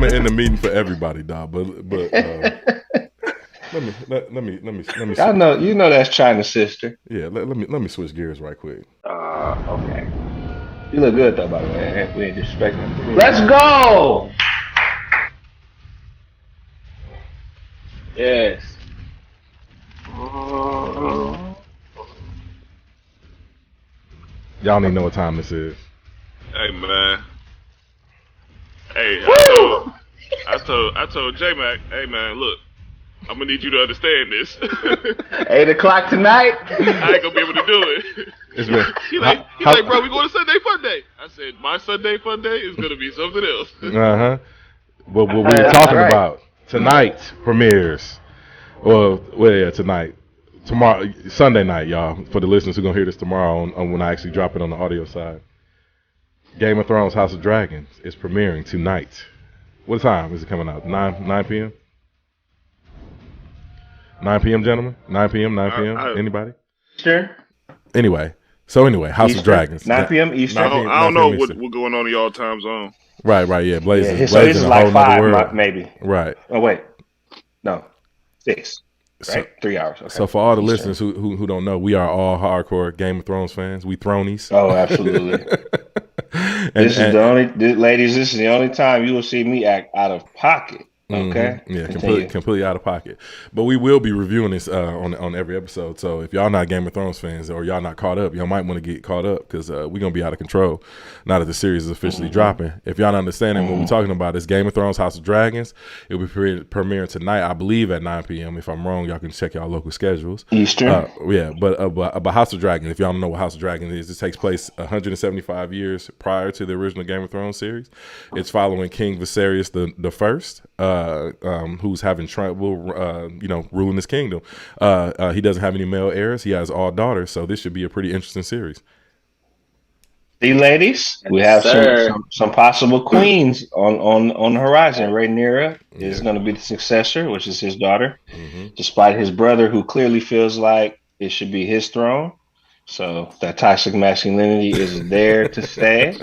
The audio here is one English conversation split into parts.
gonna end the meeting for everybody, dog. But let me. I know you know that's China's sister. Yeah, let me switch gears right quick. Okay. You look good though, by the way. We ain't disrespecting. Let's go. Yes. Y'all don't even know what time this is. Hey man. Hey, I told J Mac, hey man, look, I'm gonna need you to understand this. 8 o'clock tonight. I ain't gonna be able to do it. It's been, He's like, bro, we going to Sunday Fun Day. I said, my Sunday Fun Day is gonna be something else. What we're talking about tonight premieres. Well, yeah, tonight. Tomorrow, Sunday night, y'all. For the listeners who gonna hear this tomorrow, on when I actually drop it on the audio side. Game of Thrones: House of Dragons is premiering tonight. What time is it coming out? 9 p.m. 9 p.m. gentlemen. 9 p.m. Anybody? Sure. Anyway, House Eastern, of Dragons. 9 p.m. Eastern. I don't know what's going on in y'all time zone. Right, yeah. Blazing. So this is like 5, maybe. Right. Oh wait, no, 6. Right, 3 hours. Okay. So for all the listeners who don't know, we are all hardcore Game of Thrones fans. We Thronies. Oh, absolutely. This is the only time you will see me act out of pocket. Okay. Mm-hmm. Yeah, completely out of pocket. But we will be reviewing this on every episode. So if y'all not Game of Thrones fans or y'all not caught up, y'all might want to get caught up because we're gonna be out of control now that the series is officially dropping. If y'all not understanding what we're talking about, is Game of Thrones: House of Dragons. It'll be premiering tonight, I believe, at 9 p.m. If I'm wrong, y'all can check y'all local schedules. Eastern. But House of Dragons. If y'all don't know what House of Dragons is, it takes place 175 years prior to the original Game of Thrones series. It's following King Viserys the First. Who's having trouble, ruling his kingdom. He doesn't have any male heirs. He has all daughters. So this should be a pretty interesting series. See, ladies, we have some possible queens on the horizon. Rhaenyra is going to be the successor, which is his daughter, despite his brother, who clearly feels like it should be his throne. So that toxic masculinity is there to stay.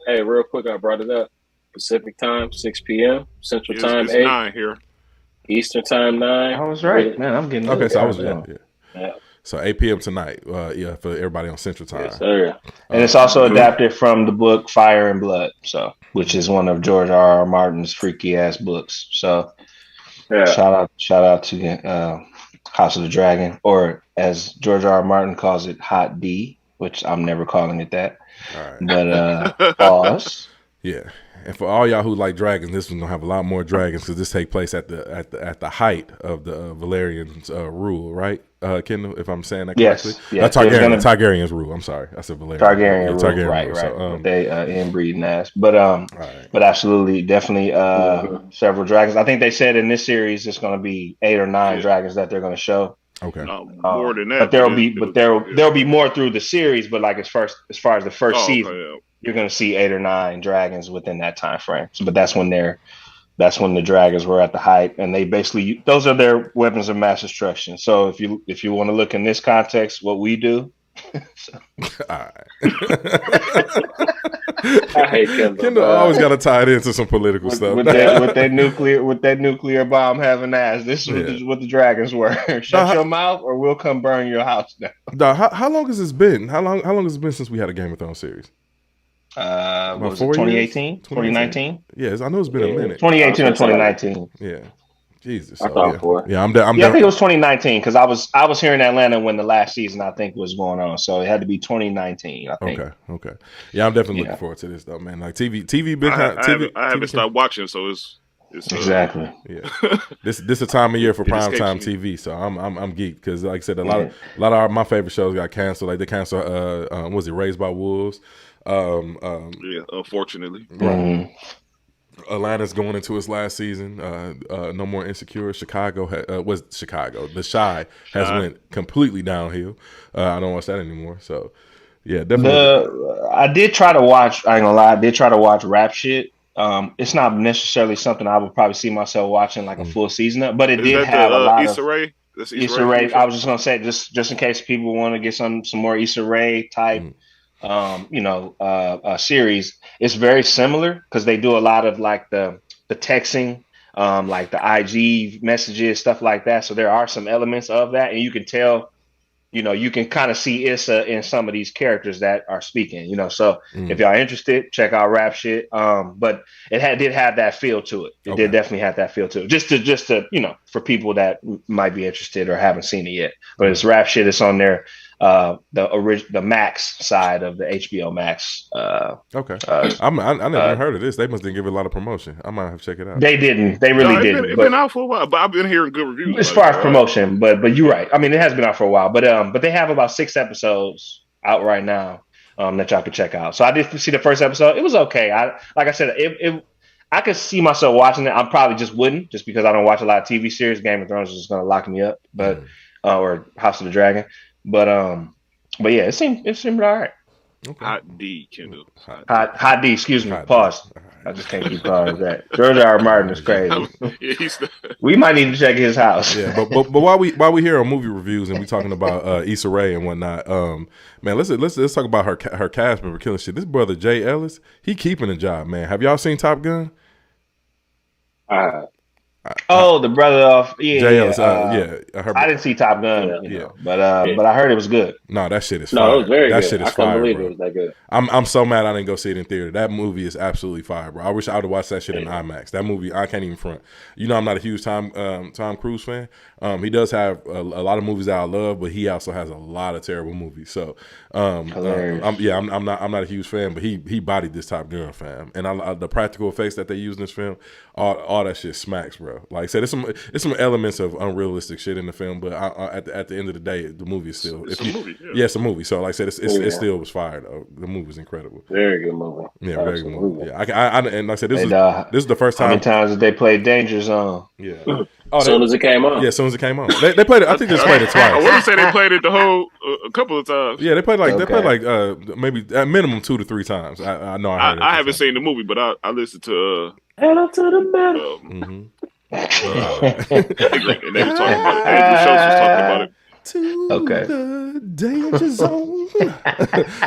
Real quick, I brought it up. Pacific time, 6 p.m. Central time, it's 8. 9 here. Eastern time, 9. I was right, man. I'm getting okay. So I was yeah. So 8 p.m. tonight. For everybody on Central time. Yes, sir. And it's also adapted from the book Fire and Blood, which is one of George R.R. Martin's freaky ass books. So. Yeah. Shout out to House of the Dragon, or as George R.R. Martin calls it, Hot D, which I'm never calling it that. All right. But pause. Yeah, and for all y'all who like dragons, this one's gonna have a lot more dragons because this take place at the height of the Valerian's rule, right, Kendall? If I'm saying that correctly, yes. Targaryen's rule. I'm sorry, I said Valerian. Targaryen rule, right. So, they inbreeding ass, but absolutely, definitely several dragons. I think they said in this series it's going to be 8 or 9 dragons that they're going to show. Okay, more than that. But there'll be more through the series. But like as far as the first season, you're going to see 8 or 9 dragons within that time frame. So, but that's when the dragons were at the height, and they basically those are their weapons of mass destruction. So if you want to look in this context, what we do. All right. I hate Kendall always got to tie it into some political stuff. With that nuclear bomb having ass. This is what the dragons were. Shut your mouth, or we'll come burn your house down. How long has this been? How long has it been since we had a Game of Thrones series? Was it 2018? 2019? Yes, I know it's been a minute. 2018 or 2019. Yeah. Jesus. I thought for. Yeah, I think it was 2019 because I was here in Atlanta when the last season I think was going on, so it had to be 2019. I think. Okay. Yeah, I'm definitely looking forward to this though, man. Like TV. I haven't stopped watching, so it's exactly. Yeah. This a time of year for prime time TV, so I'm geeked because like I said, a lot of my favorite shows got canceled. Like they canceled was it Raised by Wolves? Unfortunately. Right. Atlanta's going into its last season. No more Insecure. Chicago. The Chi has went completely downhill. I don't watch that anymore. So, yeah, definitely. I did try to watch. I ain't gonna lie. I did try to watch rap shit. It's not necessarily something I would probably see myself watching like a full season of, but it did have a lot Issa of Rae? Issa Rae. I was just gonna say just in case people want to get some more Issa Rae type series, it's very similar because they do a lot of like the texting, like the IG messages, stuff like that. So there are some elements of that, and you can tell, you can kind of see Issa in some of these characters that are speaking, So if y'all interested, check out Rap Shit. But did have that feel to it. It did definitely have that feel to it. Just to for people that might be interested or haven't seen it yet. But it's Rap Shit. It's on there. The Max side of the HBO Max. Okay. I never heard of this. They must didn't give it a lot of promotion. I might have to check it out. They didn't. They really didn't. It's been out for a while, but I've been hearing good reviews. As far as promotion, but you're right. I mean, it has been out for a while, but they have about 6 episodes out right now that y'all can check out. So I did see the first episode. It was okay. Like I said, I could see myself watching it. I probably just wouldn't, just because I don't watch a lot of TV series. Game of Thrones is just going to lock me up, or House of the Dragon. But yeah, it seemed all right. Okay. Hot D, Kendall. Hot D. Excuse me. Pause. I just can't keep calling that. George R. Martin is crazy. We might need to check his house. Yeah, but while we here on movie reviews and we talking about Issa Rae and whatnot, man, let's talk about her cast member killing shit. This brother Jay Ellis, he keeping a job, man. Have y'all seen Top Gun? The brother of Jay Ellis, I didn't see Top Gun, but I heard it was good. No, that shit is fire. No, it was very good. Shit is I couldn't fire, believe bro. it was that good. I'm so mad I didn't go see it in theater. That movie is absolutely fire, bro. I wish I would have watched that shit in IMAX. That movie, I can't even front. I'm not a huge Tom Cruise fan. He does have a lot of movies that I love, but he also has a lot of terrible movies. So, I'm not a huge fan, but he bodied this Top Gun, fam. And the practical effects that they use in this film, all that shit smacks, bro. Like I said, it's some elements of unrealistic shit in the film, but at the end of the day, the movie is still it's a movie. Yeah, it's a movie. So like I said, it still was fire though. The movie was incredible. Very good movie. Yeah, very good movie. Yeah, and like I said, this is the first time. How many times did they play Danger Zone? Yeah. As soon as it came on. Yeah, as soon as it came on. They played it. I think they just played it twice. I want to say they played it the whole a couple of times. Yeah, they played maybe at minimum 2 to 3 times. I know. I haven't seen the movie, but I listened to. Head up to the metal. And they were talking about it. Andrew Schultz was talking about it. To the danger zone.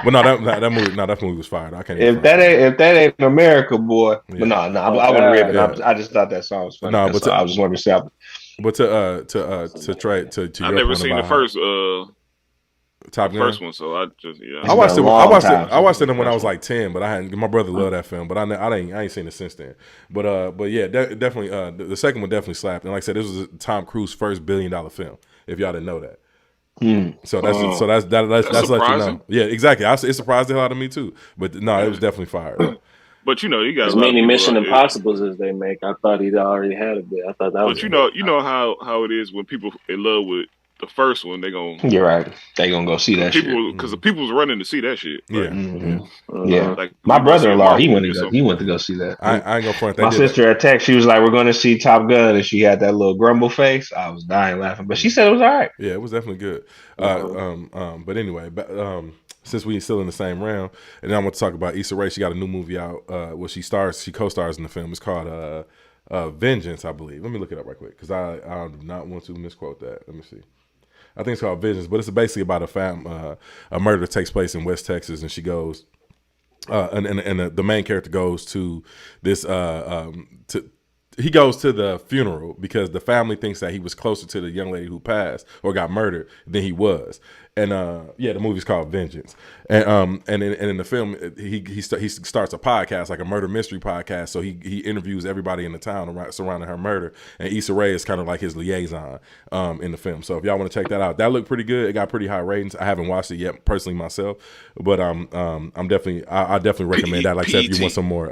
But that movie was fire. I can't. If that ain't America, boy. Yeah. But I wouldn't rib it. I just thought that song was funny. No, but I was wondering to. But to try to I've never seen the first Top Gun. First one, so I just I watched it when I was like 10, but my brother loved that film, but I ain't seen it since then. But yeah, definitely the second one definitely slapped. And like I said, this was Tom Cruise's first $1 billion film. If y'all didn't know that. So that's let you know. Yeah, exactly. It surprised the hell out of me too. But no, it was definitely fire. But you got as many Mission Impossibles as they make. I thought he'd already had a bit. I thought that was. But you know how it is when people in love with the first one, they gonna. You're right. They gonna go see that shit because the people's running to see that shit. Yeah, yeah. Like my brother-in-law, he went to go see that. I ain't gonna front that. My sister at text, she was like, "We're going to see Top Gun," and she had that little grumble face. I was dying laughing, but she said it was all right. Yeah, it was definitely good. But anyway, since we still in the same round, and then I'm going to talk about Issa Rae. She got a new movie out. She co-stars in the film. It's called Vengeance, I believe. Let me look it up right quick because I do not want to misquote that. Let me see. I think it's called Vengeance, but it's basically about a murder that takes place in West Texas, and she goes, and the main character goes to this he goes to the funeral because the family thinks that he was closer to the young lady who passed or got murdered than he was. And the movie's called Vengeance. And in the film, he starts a podcast, like a murder mystery podcast. So he interviews everybody in the town surrounding her murder. And Issa Rae is kind of like his liaison in the film. So if y'all want to check that out, that looked pretty good. It got pretty high ratings. I haven't watched it yet personally myself, but I definitely recommend that. Like I said, if you want some more,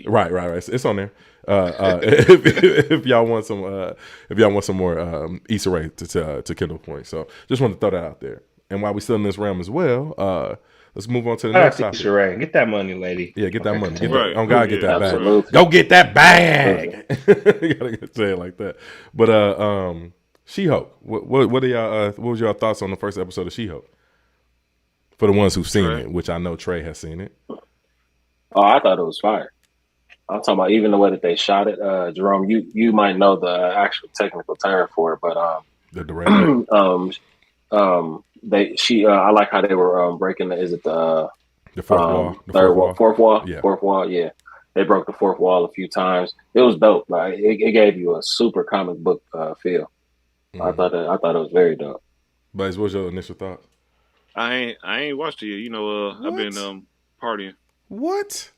right, it's on there. If y'all want some more Issa Rae to Kindle Point. So just want to throw that out there. And while we're still in this realm as well, let's move on to the next topic. Issa Rae. Get that money, lady. Yeah, get that money. Get that absolutely. bag. Go get that bag. You gotta say it like that. But She-Hulk. What are y'all? What was your thoughts on the first episode of She-Hulk? For the ones who've seen it, which I know Trey has seen it. Oh, I thought it was fire. I'm talking about even the way that they shot it. Jerome, you might know the actual technical term for it, but the director. I like how they were breaking the The fourth wall. Fourth wall. Yeah. Fourth wall. Yeah, they broke the fourth wall a few times. It was dope. Like it gave you a super comic book feel. I thought it was very dope. Blaze, what's your initial thoughts? I ain't watched it yet. You know, I've been partying. What?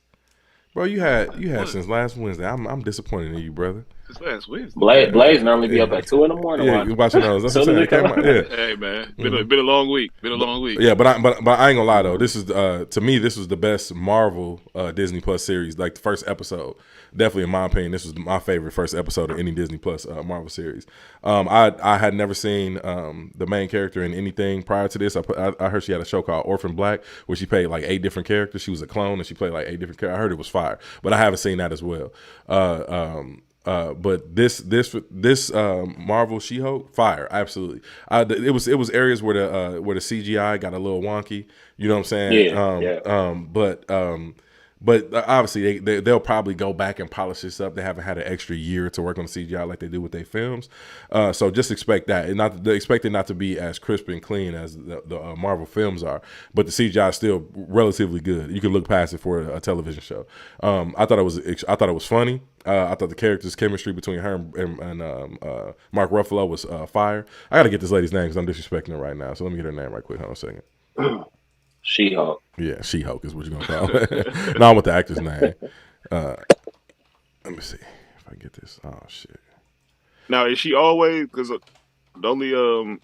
Bro, you had since last Wednesday. I'm disappointed in you, brother. Since last Wednesday. Blaze normally be up at 2 a.m. Yeah, you watching those. That's what I'm saying. Yeah. Hey man, been a long week. Been a long week. Yeah, but I ain't gonna lie though. This is to me this was the best Marvel Disney Plus series. Like the first episode, definitely in my opinion, this was my favorite first episode of any Disney Plus Marvel series. I had never seen the main character in anything prior to this. I heard she had a show called Orphan Black where she played like 8 different characters. She was a clone and she played like 8 different characters. I heard it was fire, but I haven't seen that as well. But this Marvel She-Hulk, fire, absolutely. It was areas where the CGI got a little wonky. You know what I'm saying? But obviously they'll probably go back and polish this up. They haven't had an extra year to work on the CGI like they do with their films. So just expect that, and expect it not to be as crisp and clean as the Marvel films are. But the CGI is still relatively good. You can look past it for a television show. I thought it was funny. I thought the characters' chemistry between her and Mark Ruffalo was fire. I got to get this lady's name because I'm disrespecting her right now. So let me get her name right quick. Hold on a second. She-Hulk. Yeah, She-Hulk is what you're going to call it. No, I want the actor's name. Let me see if I get this. Oh, shit. Now, is she always, because the only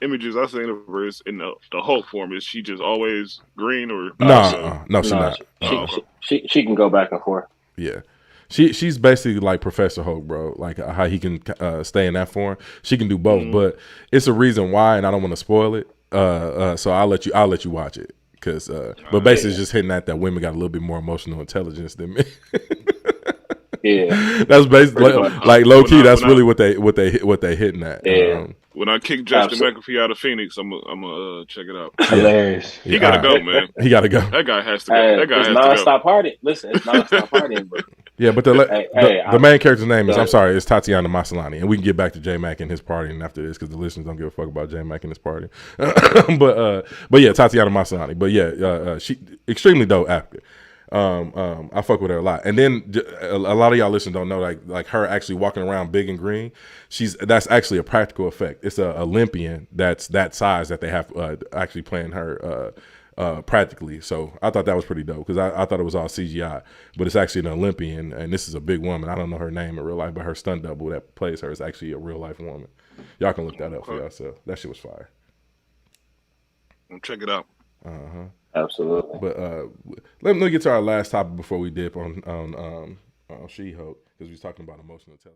images I've seen of her is in the Hulk form, is she just always green or? No, she's not. She can go back and forth. Yeah. She's basically like Professor Hulk, bro. Like how he can stay in that form. She can do both, but it's a reason why, and I don't want to spoil it. So I'll let you watch it, but basically it's just hitting at that women got a little bit more emotional intelligence than men. Yeah, that's basically like low key. That's really what they hitting at. Yeah. When I kick Justin McAfee out of Phoenix, I'm gonna check it out. Hilarious. He gotta go, man. He gotta go. That guy has to go. That guy has to go. Non-stop partying. Listen, it's non-stop partying, bro. Yeah, but the main character's name is, I'm sorry, it's Tatiana Maslany, and we can get back to J Mac and his partying after this because the listeners don't give a fuck about J Mac and his party. but yeah, Tatiana Maslany. But yeah, she extremely dope actor. I fuck with her a lot. And then a lot of y'all listeners don't know like her actually walking around big and green. That's actually a practical effect. It's a Olympian that's that size that they have actually playing her practically. So I thought that was pretty dope because I thought it was all CGI, but it's actually an Olympian, and this is a big woman. I don't know her name in real life, but her stunt double that plays her is actually a real life woman. Y'all can look that up for yourself. That shit was fire. Check it out. Absolutely. But let me get to our last topic before we dip on She-Hulk, because we was talking about emotional intelligence.